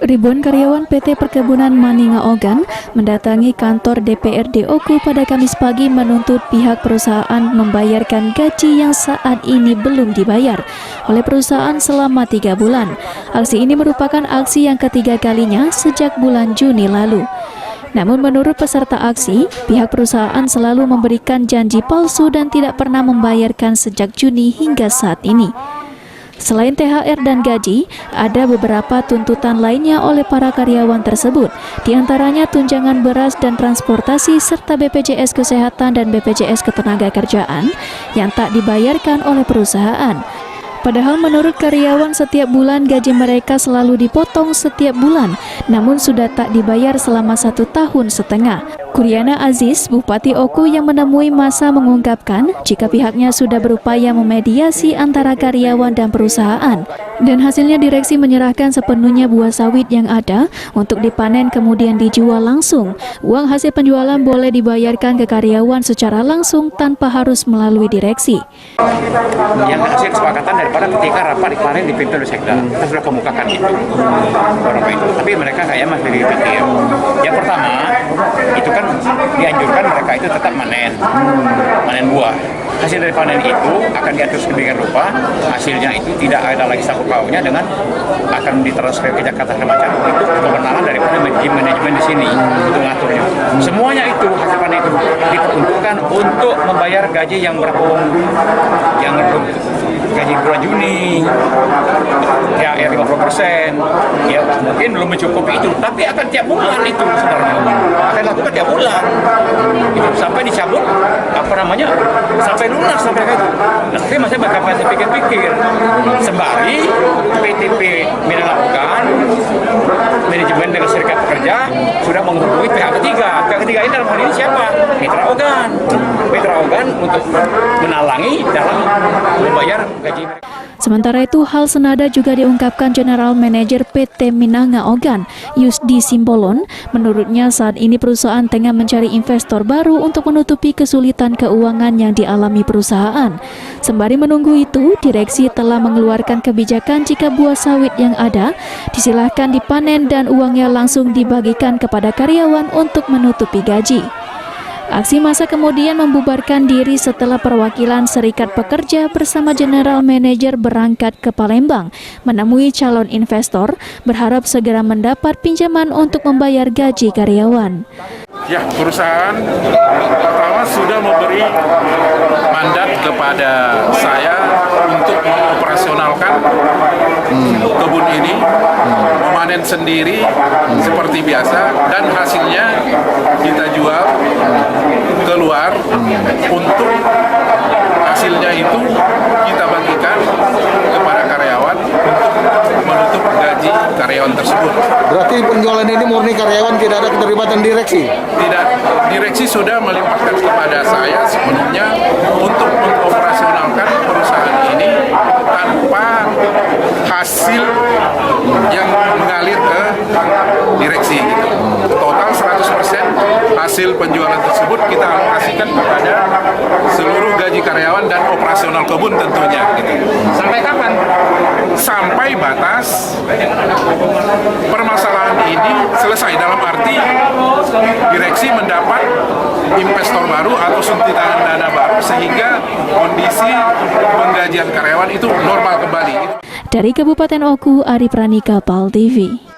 Ribuan karyawan PT Perkebunan Maninga Ogan mendatangi kantor DPRD Oku pada Kamis pagi menuntut pihak perusahaan membayarkan gaji yang saat ini belum dibayar oleh perusahaan selama 3 bulan. Aksi ini merupakan aksi yang ketiga kalinya sejak bulan Juni lalu. Namun menurut peserta aksi, pihak perusahaan selalu memberikan janji palsu dan tidak pernah membayarkan sejak Juni hingga saat ini. Selain THR dan gaji, ada beberapa tuntutan lainnya oleh para karyawan tersebut, diantaranya tunjangan beras dan transportasi serta BPJS Kesehatan dan BPJS Ketenagakerjaan yang tak dibayarkan oleh perusahaan. Padahal menurut karyawan setiap bulan gaji mereka selalu dipotong setiap bulan, namun sudah tak dibayar selama 1 tahun setengah. Kuriana Aziz, Bupati Oku yang menemui massa mengungkapkan jika pihaknya sudah berupaya memediasi antara karyawan dan perusahaan, dan hasilnya direksi menyerahkan sepenuhnya buah sawit yang ada untuk dipanen kemudian dijual langsung. Uang hasil penjualan boleh dibayarkan ke karyawan secara langsung tanpa harus melalui direksi. Yang hasil kesepakatan daripada ketika rapat kemarin dipimpin oleh Sekda, kita sudah kemukakan itu beberapa itu. Tapi mereka kayaknya masih dipikir. Yang pertama, itu kan dianjurkan mereka itu tetap manen buah. Hasil dari panen itu akan diatur sedemikian rupa, hasilnya itu tidak ada lagi sangkut pautnya dengan akan ditransfer ke Jakarta semacam itu kewenangan daripada manajemen di sini untuk mengaturnya. Semuanya itu hasil panen itu diperuntukkan untuk membayar gaji yang yang gaji bulan Juni, ya 50%, ya mungkin belum mencukupi itu, tapi akan tiap bulan itu sebenarnya akan lakukan tiap bulan, itu sampai dicabut sampai lunas sampai kayak itu. Nah, tapi masih masih pikir-pikir, sembari PTP Maninga Ogan, manajemen dengan serikat pekerja sudah menghubungi pihak ketiga. Pihak ketiga ini dalam hal ini siapa? Mitra Ogan untuk menalangi dalam membayar gaji mereka. Sementara itu, hal senada juga diungkapkan General Manager PT Maninga Ogan, Yusdi Simbolon. Menurutnya saat ini perusahaan tengah mencari investor baru untuk menutupi kesulitan keuangan yang dialami perusahaan. Sembari menunggu itu, direksi telah mengeluarkan kebijakan jika buah sawit yang ada disilahkan dipanen dan uangnya langsung dibagikan kepada karyawan untuk menutupi gaji. Aksi massa kemudian membubarkan diri setelah perwakilan Serikat Pekerja bersama General Manager berangkat ke Palembang menemui calon investor, berharap segera mendapat pinjaman untuk membayar gaji karyawan. Ya, perusahaan pertama sudah memberi mandat kepada saya untuk mengoperasionalkan kebun ini, memanen sendiri seperti biasa, dan hasilnya kita jual keluar untuk hasilnya itu kita bagikan kepada karyawan untuk menutup gaji karyawan tersebut. Berarti penjualan ini murni karyawan, tidak ada keterlibatan direksi? Tidak, direksi sudah melimpahkan kepada saya sepenuhnya untuk mengoperasionalkan perusahaan ini tanpa hasil yang mengalir ke direksi gitu. Total 100% hasil penjualan tersebut kita alokasikan kepada seluruh gaji karyawan dan operasional kebun tentunya gitu. Sampai kapan? Sampai batas permasalahan ini selesai, dalam arti direksi mendapat investor baru atau suntikan dana baru sehingga kondisi penggajian karyawan itu normal kembali. Dari Kabupaten Oku, Ari Pranika, PAL TV.